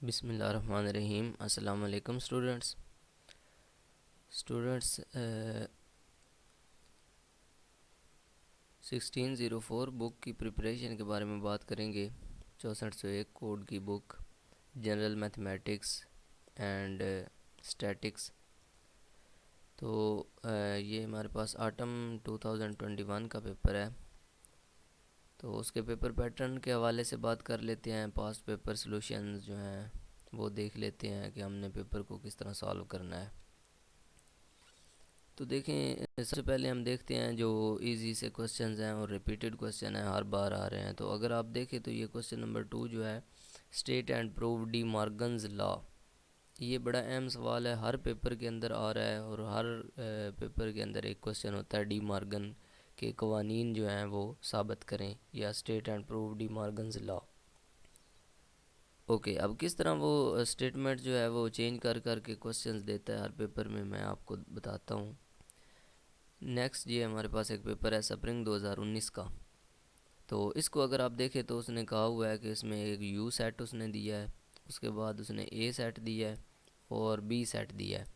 बिस्मिल्लाहिर्रहमानिर्रहीम। अस्सलाम वालेकुम स्टूडेंट्स। स्टूडेंट्स 1604 बुक की प्रिपरेशन के बारे में बात करेंगे। 6401 कोड की book, general mathematics and statics. तो ये हमारे पास ऑटम 2021 का पेपर है। तो उसके पेपर पैटर्न के हवाले से बात कर लेते हैं। पास्ट पेपर सॉल्यूशंस जो हैं वो देख लेते हैं कि हमने पेपर को किस तरह सॉल्व करना है। तो देखें, सबसे पहले हम देखते हैं जो इजी से क्वेश्चंस हैं और रिपीटेड क्वेश्चन हैं, हर बार आ रहे हैं। तो अगर आप देखें तो ये क्वेश्चन नंबर 2 जो है, state and prove D Morgan's law. ये बड़ा अहम सवाल है, हर पेपर के अंदर आ रहा है और हर पेपर के अंदर एक क्वेश्चन होता है डी मॉर्गन के कवानीन जो हैं वो साबित करें, या state and prove D Morgan's law. Okay, अब किस तरह वो स्टेटमेंट जो है वो चेंज कर कर के क्वेश्चंस देता है हर पेपर में, मैं आपको बताता हूँ। नेक्स्ट ये हमारे पास एक पेपर है स्प्रिंग 2019 का। तो इसको अगर आप देखें तो उसने कहा हुआ है कि इसमें एक यू सेट उसने दिया है, उसके बाद उसने ए सेट दिया है और बी सेट दिया है।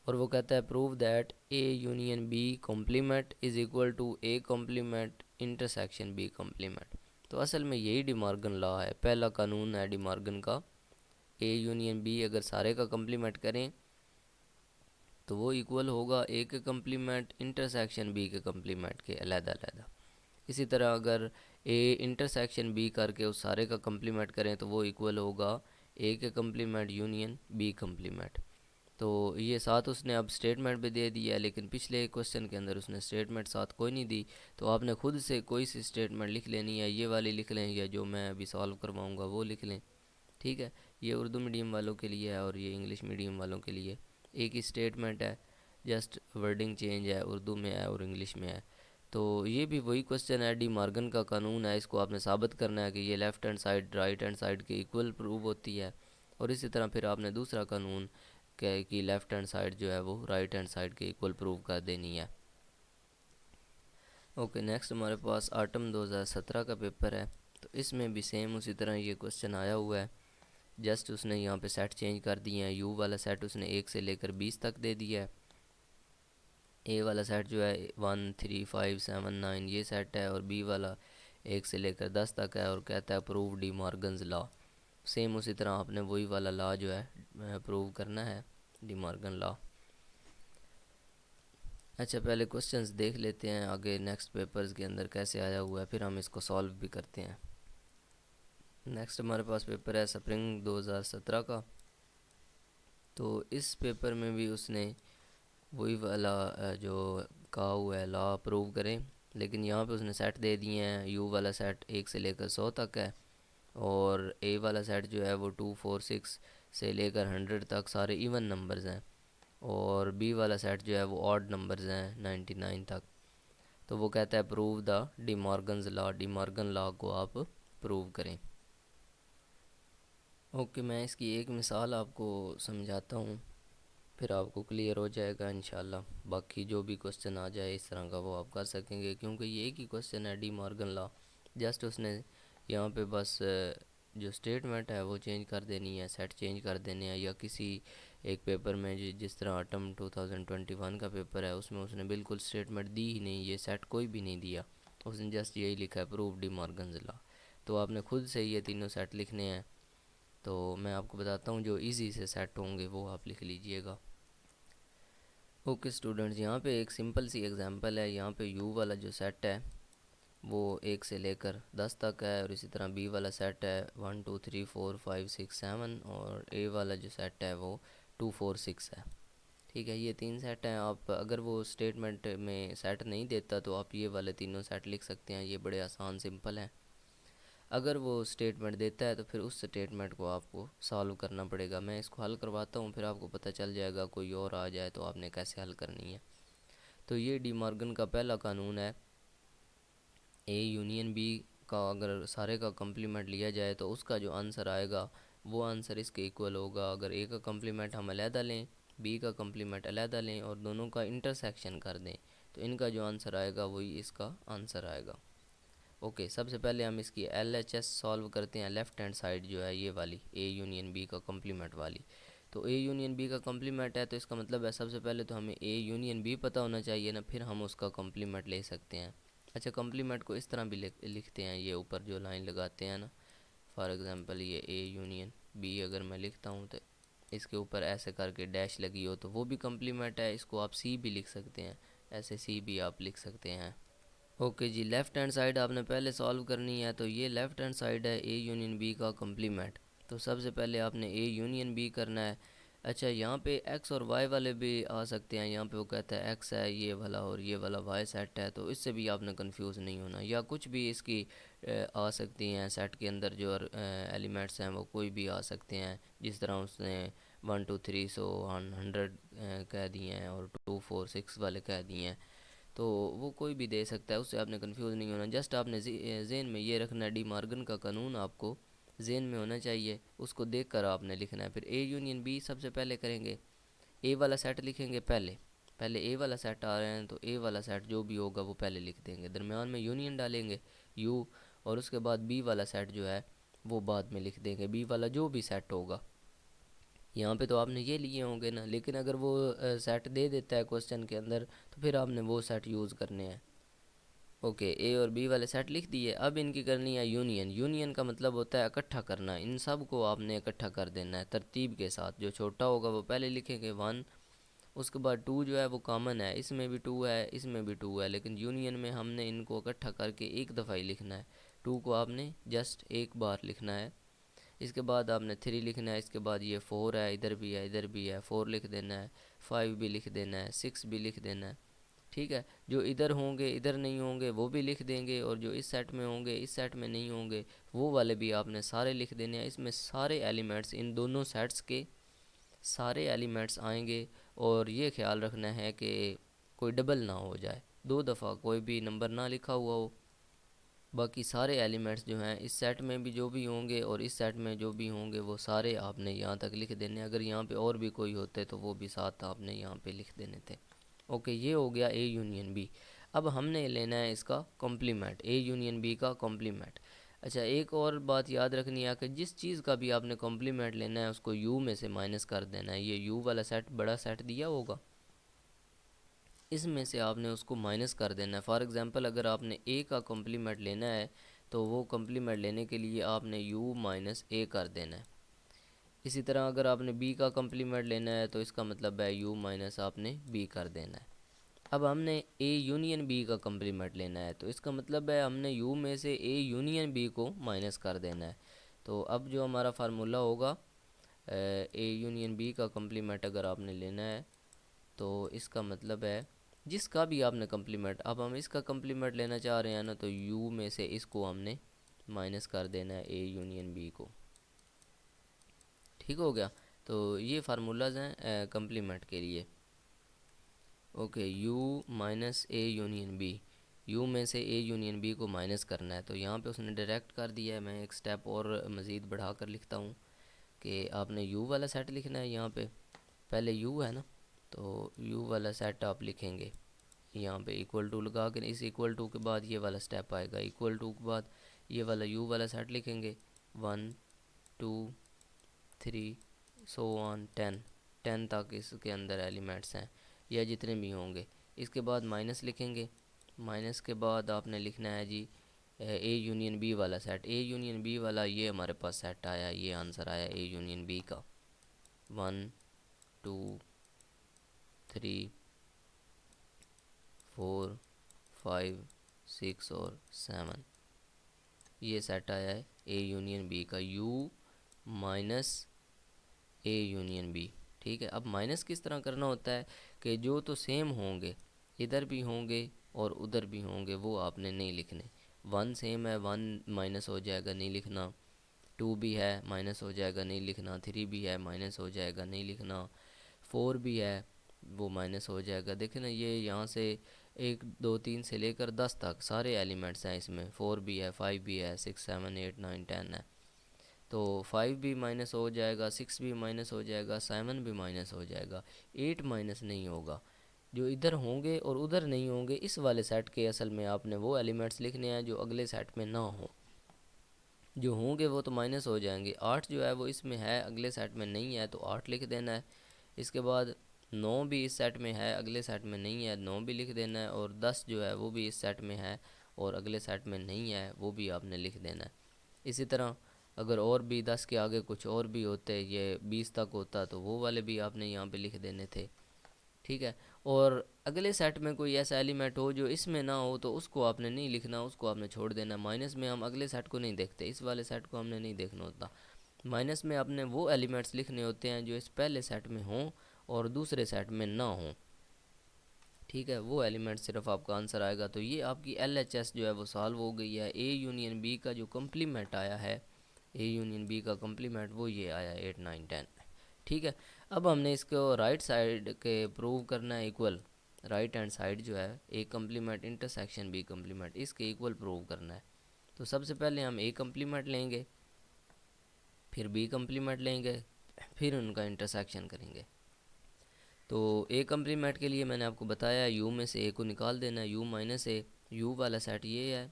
और वो कहता है prove that A union B complement is equal to A complement intersection B complement. तो असल में यही डिमॉर्गन लॉ है, पहला कानून है डिमॉर्गन का। ए यूनियन बी अगर सारे का कम्प्लीमेंट करें तो वो इक्वल होगा ए के कम्प्लीमेंट इंटरसेक्शन बी के कम्प्लीमेंट के अलहदा अलहदा। इसी तरह अगर ए इंटरसेक्शन बी करके उस सारे का कम्प्लीमेंट करें तो वो इक्वल होगा ए के कम्प्लीमेंट यूनियन बी कम्प्लीमेंट। तो ये साथ उसने अब स्टेटमेंट भी दे दिया है, लेकिन पिछले क्वेश्चन के अंदर उसने स्टेटमेंट साथ कोई नहीं दी। तो आपने खुद से कोई सी स्टेटमेंट लिख लेनी है, ये वाली लिख लें या जो मैं अभी सॉल्व करवाऊँगा वो लिख लें। ठीक है, ये उर्दू मीडियम वालों के लिए है और ये इंग्लिश मीडियम वालों के लिए एक ही स्टेटमेंट है, जस्ट वर्डिंग चेंज है, उर्दू में है और इंग्लिश में है। तो ये भी वही क्वेश्चन है, डी मॉर्गन का कानून है, इसको आपने साबित करना है कि ये left hand side right hand side के इक्वल प्रूव होती है। और इसी तरह फिर आपने दूसरा कानून क्या है कि लेफ़्ट हैंड साइड जो है वो राइट हैंड साइड के इक्वल प्रूव कर देनी है। ओके, नेक्स्ट हमारे पास ऑटम 2017 का पेपर है। तो इसमें भी सेम उसी तरह ये क्वेश्चन आया हुआ है, जस्ट उसने यहाँ पे सेट चेंज कर दिए हैं। यू वाला सेट उसने 1 से लेकर 20 तक दे दिया है। ए वाला सेट जो है 1 3 5 7 9 ये सेट है, और बी वाला 1 से लेकर 10 तक है और कहता है prove D Morgan's law. Same उसी तरह आपने वही वाला लॉ जो है प्रूव करना है, डी मॉर्गन लॉ। अच्छा, पहले क्वेश्चंस देख लेते हैं आगे नेक्स्ट पेपर्स के अंदर कैसे आया हुआ है, फिर हम इसको सॉल्व भी करते हैं। नेक्स्ट हमारे पास पेपर है स्प्रिंग 2017 का। तो इस पेपर में भी उसने वही वाला जो कहा हुआ है लॉ प्रूव करें, लेकिन यहाँ पे उसने सेट दे दिए हैं। यू वाला सेट 1 से लेकर 100 तक है, और ए वाला सेट जो है वो 2 4 6 से लेकर 100 तक सारे इवन नंबर्स हैं, और बी वाला सेट जो है वो ऑड नंबर्स हैं 99 तक। तो वो कहता है prove the D Morgan's law, De Morgan law को आप प्रूव करें। ओके, मैं इसकी एक मिसाल आपको समझाता हूँ, फिर आपको क्लियर हो जाएगा इंशाल्लाह। बाकी जो भी क्वेश्चन आ जाए इस तरह का वो आप कर सकेंगे, क्योंकि ये एक ही क्वेश्चन है डी मॉर्गन लॉ। जस्ट उसने यहाँ पे बस जो स्टेटमेंट है वो चेंज कर देनी है, सेट चेंज कर देने हैं। या किसी एक पेपर में जिस तरह ऑटम 2021 का पेपर है उसमें उसने बिल्कुल स्टेटमेंट दी ही नहीं, ये सेट कोई भी नहीं दिया, उसने जस्ट यही लिखा है प्रूव डी मॉर्गन्स लॉ। तो आपने खुद से ये तीनों सेट लिखने हैं। तो मैं आपको बताता हूँ जो इजी से सेट होंगे वो आप लिख लीजिएगा। ओके स्टूडेंट्स, यहाँ पे एक सिंपल सी एग्जांपल है। यहाँ पे यू वाला जो सेट है वो 1 से लेकर 10 तक है, और इसी तरह बी वाला सेट है 1 2 3 4 5 6 7, और ए वाला जो सेट है वो 2 4 6 है। ठीक है, ये तीन सेट हैं। आप अगर वो स्टेटमेंट में सेट नहीं देता तो आप ये वाले तीनों सेट लिख सकते हैं, ये बड़े आसान सिंपल हैं। अगर वो स्टेटमेंट देता है तो फिर उस स्टेटमेंट को आपको सॉल्व करना पड़ेगा। मैं इसको हल करवाता हूँ, फिर आपको पता चल जाएगा। कोई और आ जाए तो आपने कैसे हल करनी है। तो ये डी मॉर्गन का पहला कानून है, ए यूनियन बी का अगर सारे का कम्प्लीमेंट लिया जाए तो उसका जो आंसर आएगा वो आंसर इसके इक्वल होगा। अगर ए का कम्प्लीमेंट हम अलहदा लें, बी का कम्प्लीमेंट अलहदा लें और दोनों का इंटरसेक्शन कर दें, तो इनका जो आंसर आएगा वही इसका आंसर आएगा। ओके, सबसे पहले हम इसकी LHS सॉल्व करते हैं। लेफ़्ट हैंड साइड जो है ये वाली A यूनियन B का कम्प्लीमेंट वाली, तो A यूनियन B का कम्प्लीमेंट है, तो इसका मतलब है सबसे पहले तो हमें A यूनियन B पता होना चाहिए ना, फिर हम उसका कम्प्लीमेंट ले सकते हैं। अच्छा, कम्प्लीमेंट को इस तरह भी लिखते हैं, ये ऊपर जो लाइन लगाते हैं ना, फॉर एग्ज़ाम्पल ये A यूनियन B अगर मैं लिखता हूँ तो इसके ऊपर ऐसे करके डैश लगी हो तो वो भी कम्प्लीमेंट है। इसको आप C भी लिख सकते हैं, ऐसे C भी आप लिख सकते हैं। ओके जी, लेफ़्ट हैंड साइड आपने पहले सॉल्व करनी है, तो ये लेफ़्ट हैंड साइड है A यूनियन B का कम्प्लीमेंट। तो सबसे पहले आपने A यूनियन B करना है। अच्छा, यहाँ पे x और y वाले भी आ सकते हैं। यहाँ पे वो कहता है x है ये वाला और ये वाला y सेट है, तो इससे भी आपने कंफ्यूज नहीं होना। या कुछ भी इसकी आ सकती हैं सेट के अंदर जो एलिमेंट्स हैं वो कोई भी आ सकते हैं, जिस तरह उसने 1 2 3 सो 100 कह दिए हैं और 2 4 6 वाले कह दिए हैं, तो वो कोई भी दे सकता है, उससे आपने कंफ्यूज नहीं होना। जस्ट आपने जेन में ये रखना है, डी मार्गन का कानून आपको जेन में होना चाहिए, उसको देख कर आपने लिखना है। फिर ए यूनियन बी सबसे पहले करेंगे, ए वाला सेट लिखेंगे पहले। पहले ए वाला सेट आ रहे हैं तो ए वाला सेट जो भी होगा वो पहले लिख देंगे, दरमियान में यूनियन डालेंगे यू, और उसके बाद बी वाला सेट जो है वो बाद में लिख देंगे, बी वाला जो भी सेट होगा। यहाँ पे तो आपने ये लिए होंगे ना, लेकिन अगर वो सेट दे देता है क्वेश्चन के अंदर तो फिर आपने वो सेट यूज़ करने हैं। ओके, ए और बी वाले सेट लिख दिए। अब इनकी करनी है यूनियन। यूनियन का मतलब होता है इकट्ठा करना, इन सब को आपने इकट्ठा कर देना है तरतीब के साथ। जो छोटा होगा वो पहले लिखेंगे 1, उसके बाद 2 जो है वो कॉमन है, इसमें भी 2 है इसमें भी 2 है, लेकिन यूनियन में हमने इनको इकट्ठा करके एक दफ़ा ही लिखना है। 2 को आपने जस्ट एक बार लिखना है। इसके बाद आपने 3 लिखना है, इसके बाद ये 4 है, इधर भी है इधर भी है, 4 लिख देना है, 5 भी लिख देना है, 6 भी लिख देना है। ठीक है, जो इधर होंगे इधर नहीं होंगे वो भी लिख देंगे, और जो इस सेट में होंगे इस सेट में नहीं होंगे वो वाले भी आपने सारे लिख देने हैं। इसमें सारे एलिमेंट्स, इन दोनों सेट्स के सारे एलिमेंट्स आएंगे, और ये ख्याल रखना है कि कोई डबल ना हो जाए, दो दफ़ा कोई भी नंबर ना लिखा हुआ हो। बाकी सारे एलिमेंट्स जो हैं इस सेट में भी जो भी होंगे और इस सेट में जो भी होंगे वो सारे आपने यहाँ तक लिख देने। अगर यहाँ पे और भी कोई होते तो वो भी साथ आपने यहाँ पे लिख देने थे। ओके, ये हो गया ए यूनियन बी। अब हमने लेना है इसका कॉम्प्लीमेंट, ए यूनियन बी का कॉम्प्लीमेंट। अच्छा, एक और बात याद रखनी है कि जिस चीज़ का भी आपने कॉम्प्लीमेंट लेना है उसको यू में से माइनस कर देना है। ये यू वाला सेट बड़ा सेट दिया होगा, इसमें से आपने उसको माइनस कर देना है। फॉर एग्ज़ाम्पल अगर आपने ए का कॉम्प्लीमेंट लेना है तो वो कॉम्प्लीमेंट लेने के लिए आपने यू माइनस ए कर देना है। इसी तरह अगर आपने बी का कॉम्प्लीमेंट लेना है तो इसका मतलब है यू माइनस आपने बी कर देना है। अब हमने ए यूनियन बी का कॉम्प्लीमेंट लेना है, तो इसका मतलब है हमने यू में से ए यूनियन बी को माइनस कर देना है। तो अब जो हमारा फार्मूला होगा, ए यूनियन बी का कॉम्प्लीमेंट अगर आपने लेना है तो इसका मतलब है जिसका भी आपने कम्प्लीमेंट, अब हम इसका कम्प्लीमेंट लेना चाह रहे हैं ना, तो यू में से इसको हमने माइनस कर देना है ए यूनियन बी को। ठीक हो गया, तो ये फार्मूलाज हैं कम्प्लीमेंट के लिए। Okay, U minus A union B, U में से ए यूनियन बी को माइनस करना है, तो यहाँ पे उसने डायरेक्ट कर दिया है। मैं एक स्टेप और मज़ीद बढ़ा कर लिखता हूँ कि आपने यू वाला सेट लिखना है। यहाँ पे पहले यू है ना, तो यू वाला सेट आप लिखेंगे यहाँ पे इक्वल टू लगा के। इस इक्वल टू के बाद ये वाला स्टेप आएगा, इक्वल टू के बाद ये वाला यू वाला सेट लिखेंगे 1 2 3 सो ऑन 10, 10 तक इसके अंदर एलिमेंट्स हैं या जितने भी होंगे। इसके बाद माइनस लिखेंगे, माइनस के बाद आपने लिखना है जी ए यूनियन बी वाला सेट। ए यूनियन बी वाला ये हमारे पास सेट आया, ये आंसर आया ए यूनियन बी का 1 2 3 4 5 6 और 7, ये सेट आया है ए यूनियन बी का, U minus A union B. ठीक है, अब माइनस किस तरह करना होता है कि जो तो सेम होंगे, इधर भी होंगे और उधर भी होंगे, वो आपने नहीं लिखने। 1 सेम है 1 माइनस हो जाएगा नहीं लिखना, 2 भी है माइनस हो जाएगा नहीं लिखना, 3 भी है माइनस हो जाएगा नहीं लिखना, 4 भी है वो माइनस हो जाएगा। देखें ना, ये यहाँ से 1 2 3 से लेकर 10 तक सारे एलिमेंट्स हैं इसमें, 4 भी है 5 भी है 6 7 8 9 10 है, तो 5 भी माइनस हो जाएगा, 6 भी माइनस हो जाएगा, 7 भी माइनस हो जाएगा, 8 माइनस नहीं होगा। जो इधर होंगे और उधर नहीं होंगे इस वाले सेट के असल में आपने वो एलिमेंट्स लिखने हैं जो अगले सेट में ना हो। जो होंगे वो तो माइनस हो जाएंगे। 8 जो है वो इसमें है, अगले सेट में नहीं है, तो 8 लिख देना है। इसके बाद 9 भी इस सेट में है, अगले सेट में नहीं है, 9 भी लिख देना है। और 10 जो है वो भी इस सेट में है और अगले सेट में नहीं है, वो भी आपने लिख देना है। इसी तरह अगर और भी 10 के आगे कुछ और भी होते, ये 20 तक होता, तो वो वाले भी आपने यहाँ पे लिख देने थे। ठीक है। और अगले सेट में कोई ऐसा एलिमेंट हो जो इसमें ना हो तो उसको आपने नहीं लिखना, उसको आपने छोड़ देना। माइनस में हम अगले सेट को नहीं देखते, इस वाले सेट को हमने नहीं देखना होता। माइनस में आपने वो एलिमेंट्स लिखने होते हैं जो इस पहले सेट में हों और दूसरे सेट में ना हों। ठीक है, वो एलिमेंट सिर्फ आपका आंसर आएगा। तो ये आपकी LHS जो है वो सॉल्व हो गई है। A यूनियन B का जो कम्प्लीमेंट आया है, A यूनियन B का कम्प्लीमेंट वो ये आया 8 9 10। ठीक है। अब हमने इसको राइट साइड के प्रूव करना है इक्वल। राइट हैंड साइड जो है A complement intersection B complement, इसके इक्वल प्रूव करना है। तो सबसे पहले हम A कम्प्लीमेंट लेंगे, फिर B कम्प्लीमेंट लेंगे, फिर उनका इंटरसेक्शन करेंगे। तो ए कम्प्लीमेंट के लिए मैंने आपको बताया यू में से ए को निकाल देना है, यू माइनस ए। यू वाला सेट ये है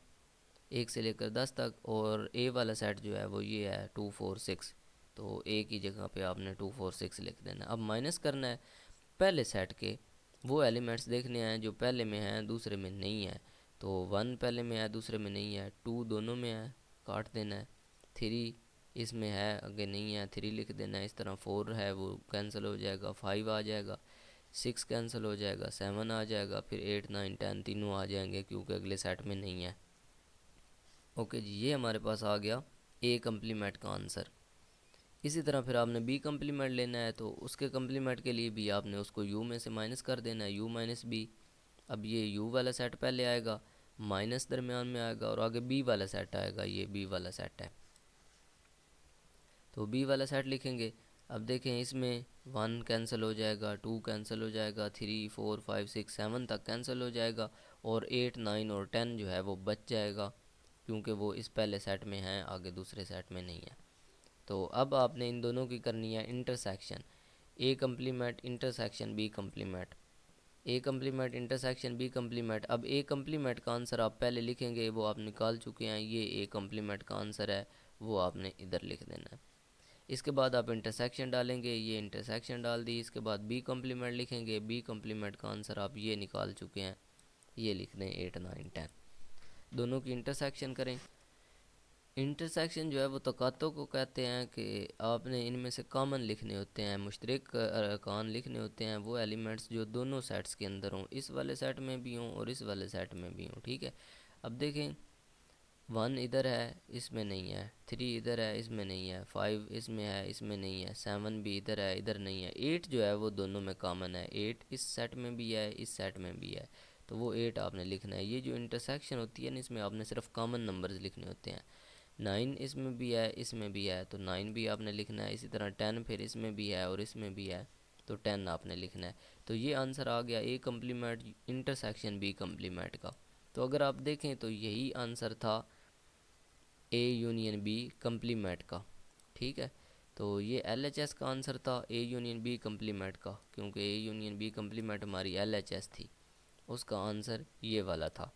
1 से लेकर 10 तक, और ए वाला सेट जो है वो ये है 2 4 6। तो ए की जगह पे आपने 2 4 6 लिख देना है। अब माइनस करना है पहले सेट के वो एलिमेंट्स देखने हैं जो पहले में हैं दूसरे में नहीं है। तो 1 पहले में है दूसरे में नहीं है, 2 दोनों में है, काट देना है। 3 इसमें है आगे नहीं है, 3 लिख देना है। इस तरह 4 है वो कैंसिल हो जाएगा, 5 आ जाएगा, 6 कैंसिल हो जाएगा, 7 आ जाएगा, फिर 8 9 10 तीनों आ जाएंगे क्योंकि अगले सेट में नहीं है। ओके जी, ये हमारे पास आ गया ए कम्प्लीमेंट का आंसर। इसी तरह फिर आपने बी कम्प्लीमेंट लेना है, तो उसके कम्प्लीमेंट के लिए भी आपने उसको यू में से माइनस कर देना है, यू माइनस बी। अब ये यू वाला सेट पहले आएगा, माइनस दरमियान में आएगा, और आगे बी वाला सेट आएगा, ये बी वाला सेट है। तो बी वाला सेट लिखेंगे। अब देखें इसमें 1 कैंसिल हो जाएगा, 2 कैंसिल हो जाएगा, 3 4 5 6 7 तक कैंसिल हो जाएगा, और 8 9 और 10 जो है वो बच जाएगा क्योंकि वो इस पहले सेट में है, आगे दूसरे सेट में नहीं है। तो अब आपने इन दोनों की करनी है intersection, A complement intersection B complement, A complement intersection B complement. अब ए कम्प्लीमेंट का आंसर आप पहले लिखेंगे, वो आप निकाल चुके हैं, ये ए कम्प्लीमेंट का आंसर है, वो आपने इधर लिख देना है। इसके बाद आप इंटरसेक्शन डालेंगे, ये इंटरसेक्शन डाल दी। इसके बाद बी कम्प्लीमेंट लिखेंगे, बी कम्प्लीमेंट का आंसर आप ये निकाल चुके हैं, ये लिख दें 8 9 10। दोनों की इंटरसेक्शन करें। इंटरसेक्शन जो है वो तकातों को कहते हैं कि आपने इनमें से कॉमन लिखने होते हैं, मुश्तरक अरकान लिखने होते हैं, वो एलिमेंट्स जो दोनों सेट्स के अंदर हों, इस वाले सेट में भी हों और इस वाले सेट में भी हों। ठीक है। अब देखें 1 इधर है इसमें नहीं है, 3 इधर है इसमें नहीं है, 5 इसमें है इसमें नहीं है, 7 भी इधर है इधर नहीं है, 8 जो है वो दोनों में कॉमन है, 8 इस सेट में भी है इस सेट में भी है, तो वो 8 आपने लिखना है। ये जो इंटरसेक्शन होती है ना, इसमें आपने सिर्फ कॉमन नंबर्स लिखने होते हैं। 9 इसमें भी है इसमें भी है, तो 9 भी आपने लिखना है। इसी तरह 10 फिर इसमें भी है और इसमें भी है, तो 10 आपने लिखना है। तो ये आंसर आ गया A complement intersection B complement का। तो अगर आप देखें तो यही आंसर था ए यूनियन बी कम्प्लीमेंट का। ठीक है। तो ये LHS का आंसर था ए यूनियन बी कम्प्लीमेंट का, क्योंकि ए यूनियन बी कम्प्लीमेंट हमारी LHS थी, उसका आंसर ये वाला था।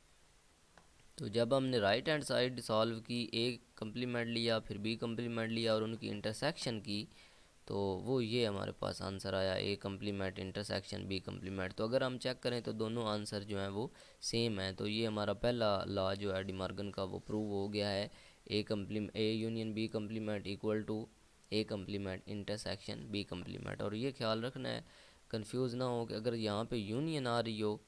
तो जब हमने राइट हैंड साइड सॉल्व की, ए कम्प्लीमेंट लिया फिर बी कम्प्लीमेंट लिया और उनकी इंटरसेक्शन की, तो वो ये हमारे पास आंसर आया A complement intersection B complement. तो अगर हम चेक करें तो दोनों आंसर जो हैं वो सेम है। तो ये हमारा पहला लॉ जो है डिमॉर्गन का वो प्रूव हो गया है। A union B complement equal to A complement intersection B complement. और ये ख्याल रखना है, कंफ्यूज ना हो कि अगर यहाँ पे यूनियन आ रही हो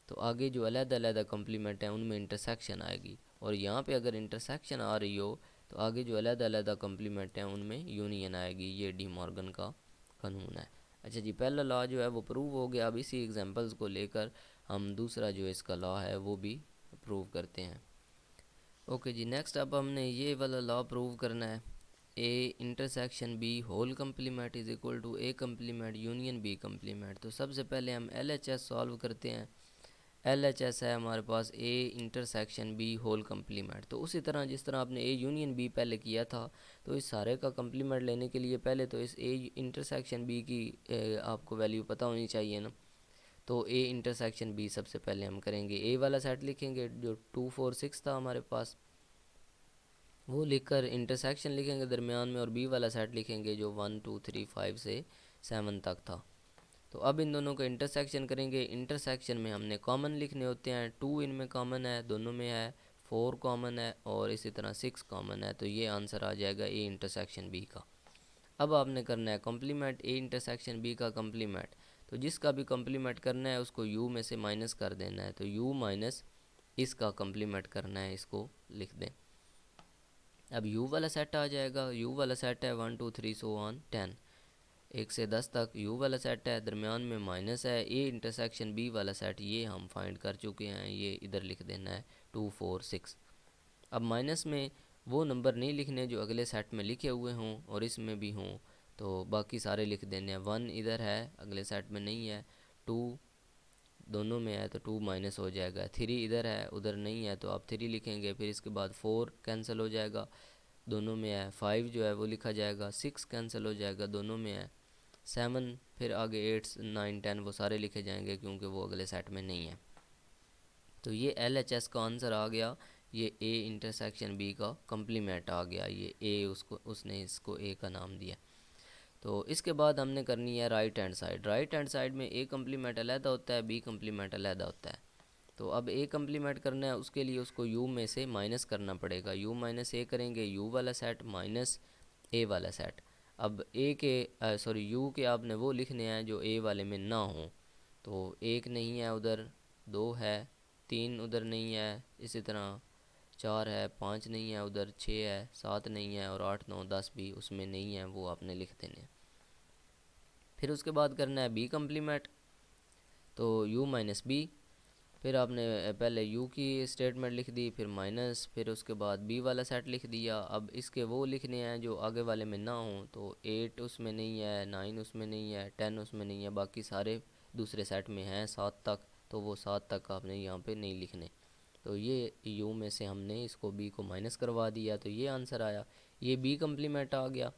तो आगे जो अलग-अलग कम्प्लीमेंट हैं उनमें इंटरसेक्शन आएगी, और यहाँ पे अगर इंटरसेक्शन आ रही हो तो आगे जो अलग-अलग कम्प्लीमेंट हैं उनमें यूनियन आएगी। ये डी मॉर्गन का कानून है। अच्छा जी, पहला लॉ जो है वो प्रूव हो गया। अब इसी एग्जांपल्स को लेकर हम दूसरा जो इसका लॉ है वो भी प्रूव करते हैं। ओके जी, नेक्स्ट अब हमने ये वाला लॉ प्रूव करना है, A intersection B whole complement is equal to A complement union B complement. तो सबसे पहले हम LHS सॉल्व करते हैं। LHS है हमारे पास A intersection B whole complement. तो उसी तरह जिस तरह आपने ए यूनियन बी पहले किया था, तो इस सारे का कम्प्लीमेंट लेने के लिए पहले तो इस ए इंटरसेक्शन बी की आपको वैल्यू पता होनी चाहिए ना। तो ए इंटरसेक्शन बी सबसे पहले हम करेंगे, ए वाला सेट लिखेंगे जो 2 4 6 था हमारे पास, वो लिखकर इंटरसेक्शन लिखेंगे दरमियान में, और बी वाला सेट लिखेंगे जो 1 2 3 5 से 7 तक था। तो अब इन दोनों का इंटरसेक्शन करेंगे। इंटरसेक्शन में हमने कॉमन लिखने होते हैं, 2 इनमें कॉमन है, दोनों में है, 4 कॉमन है और इसी तरह 6 कॉमन है। तो ये आंसर आ जाएगा ए इंटरसेक्शन बी का। अब आपने करना है कॉम्प्लीमेंट ए इंटरसेक्शन बी का कॉम्प्लीमेंट। तो जिसका भी कॉम्प्लीमेंट करना है उसको यू में से माइनस कर देना है, तो यू माइनस इसका कॉम्प्लीमेंट करना है, इसको लिख दें। अब यू वाला सेट आ जाएगा, यू वाला सेट है 1 2 3 सो ऑन 10, 1 से 10 तक यू वाला सेट है, दरमियान में माइनस है। ए इंटरसेक्शन बी वाला सेट ये हम फाइंड कर चुके हैं, ये इधर लिख देना है 2 4 6। अब माइनस में वो नंबर नहीं लिखने जो अगले सेट में लिखे हुए हों और इसमें भी हों, तो बाकी सारे लिख देने हैं। 1 इधर है अगले सेट में नहीं है, 2 दोनों में है तो 2 माइनस हो जाएगा, 3 इधर है उधर नहीं है तो आप 3 लिखेंगे, फिर इसके बाद 4 कैंसिल हो जाएगा दोनों में है, 5 जो है वो लिखा जाएगा, 6 कैंसिल हो जाएगा दोनों में है, 7 फिर आगे 8 9 10 वो सारे लिखे जाएंगे क्योंकि वो अगले सेट में नहीं है। तो ये LHS का आंसर आ गया, ये ए इंटरसेक्शन बी का कम्प्लीमेंट आ गया, ये ए उसको उसने इसको ए का नाम दिया। तो इसके बाद हमने करनी है right hand side. Right hand side में ए कम्प्लीमेंट अलहदा होता है, बी कम्प्लीमेंट अलहदा होता है। तो अब ए कम्प्लीमेंट करना है, उसके लिए उसको यू में से माइनस करना पड़ेगा, यू माइनस ए करेंगे, यू वाला सेट माइनस ए वाला सेट। अब ए के सॉरी यू के आपने वो लिखने हैं जो ए वाले में ना हो, तो 1 नहीं है उधर, 2 है, 3 उधर नहीं है, इसी तरह 4 है, 5 नहीं है उधर, 6 है, 7 नहीं है और 8 9 10 भी उसमें नहीं है, वो आपने लिख देने हैं। फिर उसके बाद करना है बी कम्प्लीमेंट, तो u माइनस बी, फिर आपने पहले u की स्टेटमेंट लिख दी, फिर माइनस, फिर उसके बाद b वाला सेट लिख दिया। अब इसके वो लिखने हैं जो आगे वाले में ना हो, तो 8 उसमें नहीं है, 9 उसमें नहीं है, 10 उसमें नहीं है, बाकी सारे दूसरे सेट में हैं 7 तक, तो वो 7 तक आपने यहाँ पे नहीं लिखने। तो ये u में से हमने इसको b को माइनस करवा दिया, तो ये आंसर आया, ये b कम्प्लीमेंट आ गया,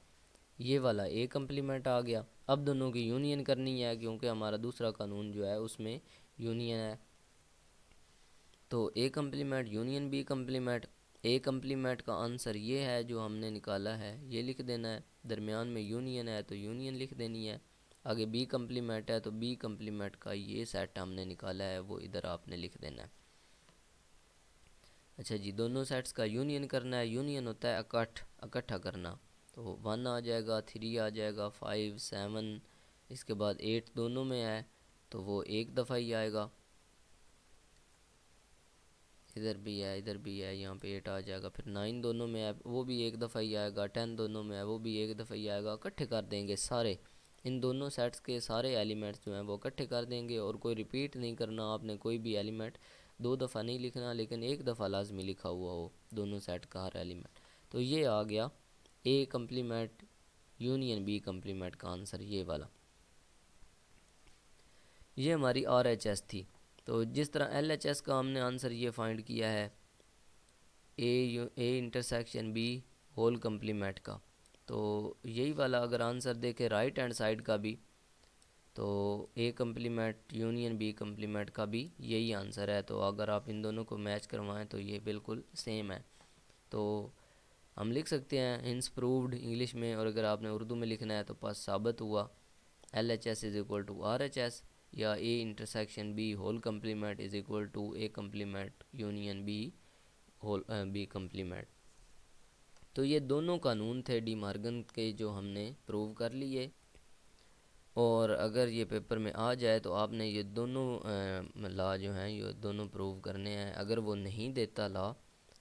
ये वाला ए कम्प्लीमेंट आ गया। अब दोनों की यूनियन करनी है क्योंकि हमारा दूसरा कानून जो है उसमें यूनियन है, तो A complement union B complement. A complement का आंसर ये है जो हमने निकाला है, ये लिख देना है, दरमियान में यूनियन है तो यूनियन लिख देनी है, आगे बी कम्प्लीमेंट है तो बी कम्प्लीमेंट का ये सेट हमने निकाला है वो इधर आपने लिख देना है। अच्छा जी, दोनों सेट्स का यूनियन करना है, यूनियन होता है इकट्ठा करना। तो 1 आ जाएगा, 3 आ जाएगा, 5 7, इसके बाद 8 दोनों में है तो वो एक दफ़ा ही आएगा, इधर भी है इधर भी है, यहाँ पे 8 आ जाएगा, फिर 9 दोनों में है वो भी एक दफ़ा ही आएगा, 10 दोनों में है वो भी एक दफ़ा ही आएगा। इकट्ठे कर देंगे सारे, इन दोनों सेट्स के सारे एलिमेंट्स जो हैं वो इकट्ठे कर देंगे, और कोई रिपीट नहीं करना आपने, कोई भी एलिमेंट 2 दफ़ा नहीं लिखना, लेकिन एक दफ़ा लाजमी लिखा हुआ हो दोनों सेट का हर एलिमेंट। तो ये आ गया A complement union B complement का आंसर, ये वाला। ये हमारी RHS थी। तो जिस तरह LHS का हमने आंसर ये फाइंड किया है, A intersection B whole complement का, तो यही वाला अगर आंसर देखे राइट हैंड साइड का भी, तो A complement union B complement का भी यही आंसर है। तो अगर आप इन दोनों को मैच करवाएं तो ये बिल्कुल सेम है। तो हम लिख सकते हैं हिंस प्रूव्ड इंग्लिश में, और अगर आपने उर्दू में लिखना है तो पास साबित हुआ LHS is equal to RHS, या A intersection B whole complement is equal to A complement union B whole B complement. तो ये दोनों कानून थे डी मार्गन के जो हमने प्रूव कर लिए, और अगर ये पेपर में आ जाए तो आपने ये दोनों लॉ जो हैं ये दोनों प्रूव करने हैं। अगर वो नहीं देता लॉ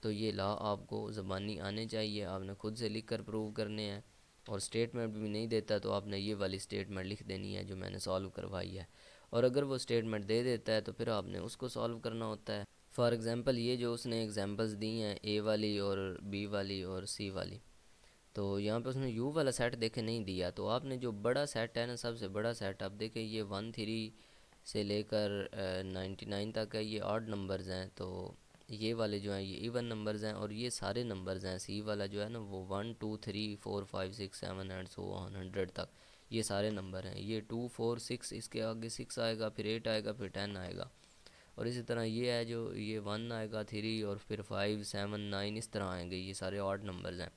तो ये लॉ आपको ज़बानी आने चाहिए, आपने खुद से लिख कर प्रूव करने हैं, और स्टेटमेंट भी नहीं देता तो आपने ये वाली स्टेटमेंट लिख देनी है जो मैंने सॉल्व करवाई है, और अगर वो स्टेटमेंट दे देता है तो फिर आपने उसको सॉल्व करना होता है। फॉर एग्ज़ाम्पल ये जो उसने एग्जांपल्स दी हैं ए वाली और बी वाली और सी वाली, तो यहाँ पे उसने यू वाला सेट देखे नहीं दिया, तो आपने जो बड़ा सेट है ना, सबसे बड़ा सेट आप देखें, ये 1 3 से लेकर 99 तक है, ये ऑड नंबर्स हैं, तो ये वाले जो हैं ये इवन नंबर्स हैं, और ये सारे नंबर्स हैं। सी वाला जो है ना वो 1 2 3 4 5 6 7 एंड सो ऑन 100 तक, ये सारे नंबर हैं, ये 2 4 6, इसके आगे 6 आएगा, फिर 8 आएगा, फिर 10 आएगा। और इसी तरह ये है जो ये 1 आएगा, 3 और फिर 5 7 9 इस तरह आएंगे, ये सारे ऑड नंबर्स हैं।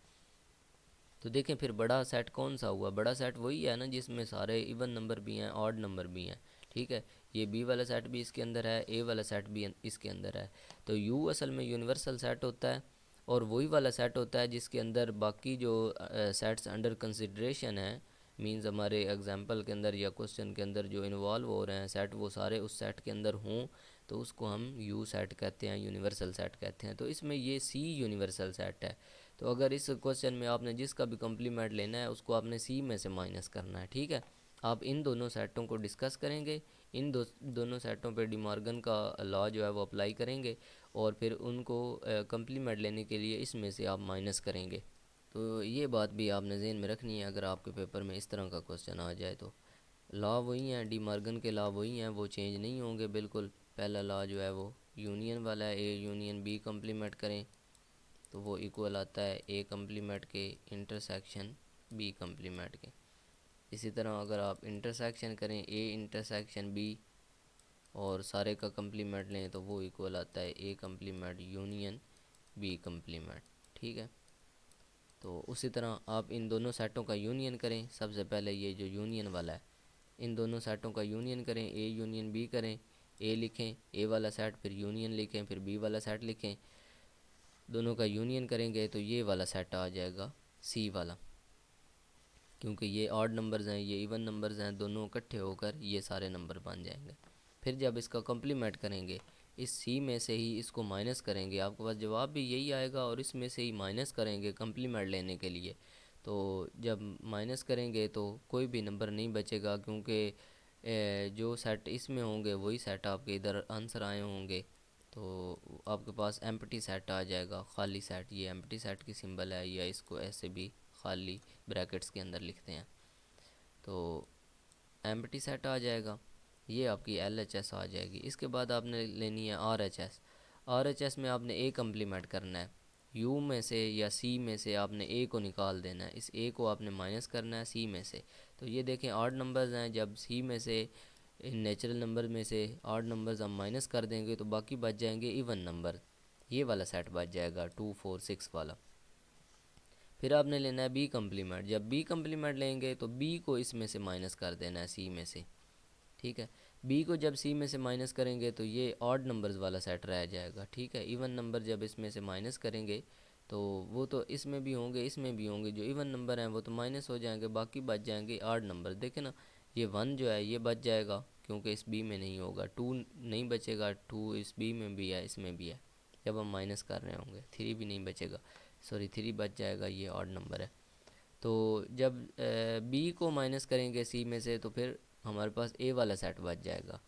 तो देखें फिर बड़ा सेट कौन सा हुआ, बड़ा सेट वही है ना जिसमें सारे इवन नंबर भी हैं, ऑड नंबर भी हैं। ठीक है, ये बी वाला सेट भी इसके अंदर है, ए वाला सेट भी इसके अंदर है। तो यू असल में यूनिवर्सल सेट होता है, और वही वाला सेट होता है जिसके अंदर बाकी जो सेट्स अंडर कंसिड्रेशन है, मींस हमारे एग्जांपल के अंदर या क्वेश्चन के अंदर जो इन्वॉल्व हो रहे हैं सेट, वो सारे उस सेट के अंदर हों, तो उसको हम यू सेट कहते हैं, यूनिवर्सल सेट कहते हैं। तो इसमें ये सी यूनिवर्सल सेट है। तो अगर इस क्वेश्चन में आपने जिसका भी कम्प्लीमेंट लेना है उसको आपने सी में से माइनस करना है। ठीक है, आप इन दोनों सेटों को डिस्कस करेंगे, इन दोनों सेटों पे डिमॉर्गन का लॉ जो है वो अप्लाई करेंगे, और फिर उनको कम्प्लीमेंट लेने के लिए इसमें से आप माइनस करेंगे। तो ये बात भी आपने जहन में रखनी है अगर आपके पेपर में इस तरह का क्वेश्चन आ जाए। तो लॉ वही हैं, डिमॉर्गन के लॉ वही हैं, वो चेंज नहीं होंगे बिल्कुल। पहला लॉ जो है वो यूनियन वाला है, ए यूनियन बी कम्प्लीमेंट करें तो वो इक्वल आता है ए कम्प्लीमेंट के इंटरसेक्शन बी कम्प्लीमेंट के। इसी तरह अगर आप इंटरसेक्शन करें ए इंटरसेक्शन बी और सारे का कम्प्लीमेंट लें तो वो इक्वल आता है A complement union B complement. ठीक है, तो उसी तरह आप इन दोनों सेटों का यूनियन करें। सबसे पहले ये जो यूनियन वाला है, इन दोनों सेटों का यूनियन करें, ए यूनियन बी करें, ए लिखें ए वाला सेट, फिर यूनियन लिखें, फिर बी वाला सेट लिखें, दोनों का यूनियन करेंगे तो ये वाला सेट आ जाएगा सी वाला। क्योंकि ये ऑड नंबर्स हैं, ये इवन नंबर्स हैं, दोनों इकट्ठे होकर ये सारे नंबर बन जाएंगे। फिर जब इसका कम्प्लीमेंट करेंगे, इस सी में से ही इसको माइनस करेंगे, आपके पास जवाब भी यही आएगा, और इसमें से ही माइनस करेंगे कम्प्लीमेंट लेने के लिए। तो जब माइनस करेंगे तो कोई भी नंबर नहीं बचेगा, क्योंकि जो सेट इसमें होंगे वही सेट आपके इधर आंसर आए होंगे। तो आपके पास एम्प्टी सेट आ जाएगा, खाली सेट। ये एम्प्टी सेट की सिंबल है, या इसको ऐसे भी खाली ब्रैकेट्स के अंदर लिखते हैं। तो एम्प्टी सेट आ जाएगा, ये आपकी LHS आ जाएगी। इसके बाद आपने लेनी है RHS। RHS में आपने ए कम्प्लीमेंट करना है, यू में से या सी में से आपने ए को निकाल देना है, इस ए को आपने माइनस करना है सी में से। तो ये देखें ऑड नंबर्स हैं, जब सी में से इन नेचुरल नंबर में से ऑड नंबर्स हम माइनस कर देंगे तो बाकी बच जाएंगे इवन नंबर, ये वाला सेट बच जाएगा 2 4 6 वाला। फिर आपने लेना है बी कम्प्लीमेंट। जब बी कम्प्लीमेंट लेंगे तो बी को इसमें से माइनस कर देना है सी में से। ठीक है, बी को जब सी में से माइनस करेंगे तो ये ऑड नंबर्स वाला सेट रह जाएगा। ठीक है, इवन नंबर जब इसमें से माइनस करेंगे तो वो तो इसमें भी होंगे इसमें भी होंगे, जो इवन नंबर हैं वो तो माइनस हो जाएंगे, बाकी बच जाएंगे ऑड नंबर। देखें ना, ये 1 जो है ये बच जाएगा क्योंकि इस बी में नहीं होगा, 2 नहीं बचेगा, 2 इस बी में भी है इसमें भी है जब हम माइनस कर रहे होंगे, 3 भी नहीं बचेगा, सॉरी 3 बच जाएगा, ये ऑड नंबर है। तो जब बी को माइनस करेंगे सी में से तो फिर हमारे पास ए वाला सेट बच जाएगा।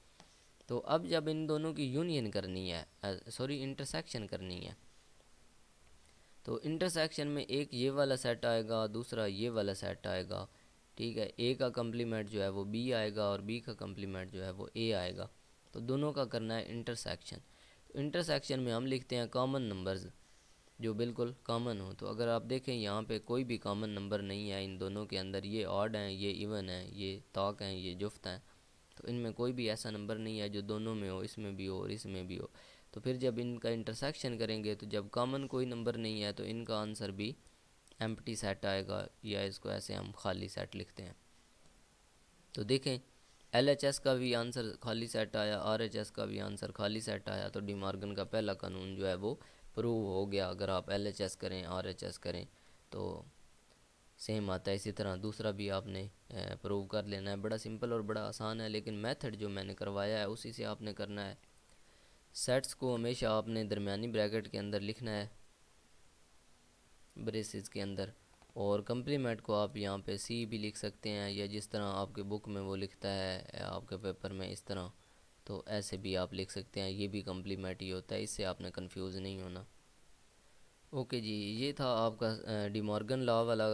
तो अब जब इन दोनों की यूनियन करनी है, सॉरी इंटरसेक्शन करनी है, तो इंटरसेक्शन में एक ये वाला सेट आएगा, दूसरा ये वाला सेट आएगा। ठीक है, ए का कम्प्लीमेंट जो है वो बी आएगा और बी का कम्प्लीमेंट जो है वो ए आएगा। तो दोनों का करना है इंटरसेक्शन। तो इंटरसेक्शन में हम लिखते हैं कॉमन नंबर्स जो बिल्कुल कॉमन हो। तो अगर आप देखें यहाँ पे कोई भी कॉमन नंबर नहीं है इन दोनों के अंदर, ये ऑड हैं, ये इवन हैं, ये तौक हैं, ये जुफ्त हैं। तो इनमें कोई भी ऐसा नंबर नहीं है जो दोनों में हो, इसमें भी हो और इसमें भी हो। तो फिर जब इनका इंटरसेक्शन करेंगे तो जब कॉमन कोई नंबर नहीं है तो इनका आंसर भी एम्प्टी सेट आएगा, या इसको ऐसे हम खाली सेट लिखते हैं। तो देखें LHS का भी आंसर खाली सेट आया, RHS का भी आंसर खाली सेट आया। तो डिमॉर्गन का पहला कानून जो है वो प्रूव हो गया। अगर आप LHS करें RHS करें तो सेम आता है। इसी तरह दूसरा भी आपने प्रूव कर लेना है। बड़ा सिंपल और बड़ा आसान है, लेकिन मेथड जो मैंने करवाया है उसी से आपने करना है। सेट्स को हमेशा आपने दरमियानी ब्रैकेट के अंदर लिखना है, ब्रेसेस के अंदर, और कम्प्लीमेंट को आप यहाँ पे सी भी लिख सकते हैं, या जिस तरह आपके बुक में वो लिखता है आपके पेपर में इस तरह, तो ऐसे भी आप लिख सकते हैं। ये भी कम्प्लीमेंट ही होता है, इससे आपने कंफ्यूज नहीं होना। ओके जी, ये था आपका डिमॉर्गन लॉ वाला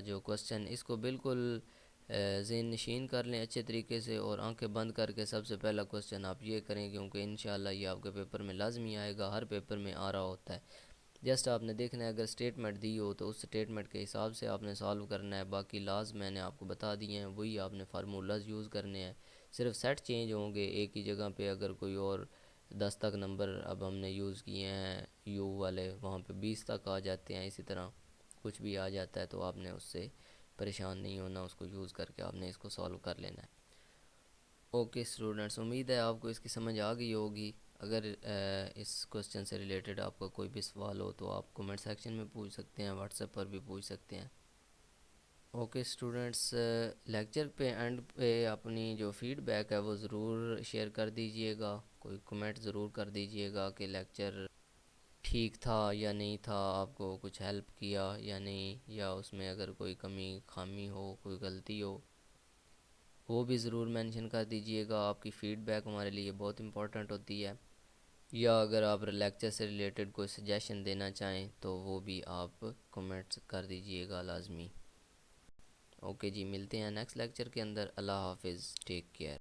जो क्वेश्चन। इसको बिल्कुल ज़हन नशीन कर लें अच्छे तरीके से, और आंखें बंद करके सबसे पहला क्वेश्चन आप ये करें, क्योंकि इंशाल्लाह ये आपके पेपर में लाजमी आएगा, हर पेपर में आ रहा होता है। जस्ट आपने देखना है, अगर स्टेटमेंट दी हो तो उस स्टेटमेंट के हिसाब से आपने सॉल्व करना है। बाकी लाज मैंने आपको बता दिए हैं, वही आपने फार्मूलाज यूज़ करने हैं। सिर्फ सेट चेंज होंगे एक ही जगह पे, अगर कोई और 10 तक नंबर अब हमने यूज़ किए हैं यू वाले, वहाँ पे 20 तक आ जाते हैं। इसी तरह कुछ भी आ जाता है तो आपने उससे परेशान नहीं होना, उसको यूज़ करके आपने इसको सॉल्व कर लेना है। ओके स्टूडेंट्स, उम्मीद है आपको इसकी समझ आ गई होगी। अगर इस क्वेश्चन से रिलेटेड आपका कोई भी सवाल हो तो आप कमेंट सेक्शन में पूछ सकते हैं, व्हाट्सएप पर भी पूछ सकते हैं। ओके स्टूडेंट्स, लेक्चर पे एंड पे अपनी जो फीडबैक है वो ज़रूर शेयर कर दीजिएगा। कोई कमेंट ज़रूर कर दीजिएगा कि लेक्चर ठीक था या नहीं था, आपको कुछ हेल्प किया या नहीं, या उसमें अगर कोई कमी खामी हो, कोई गलती हो, वो भी ज़रूर मेंशन कर दीजिएगा। आपकी फ़ीडबैक हमारे लिए बहुत इंपॉर्टेंट होती है। या अगर आप लेक्चर से रिलेटेड कोई सजेशन देना चाहें तो वो भी आप कमेंट्स कर दीजिएगा लाजमी। ओके जी, मिलते हैं नेक्स्ट लेक्चर के अंदर। अल्लाह हाफिज़, टेक केयर।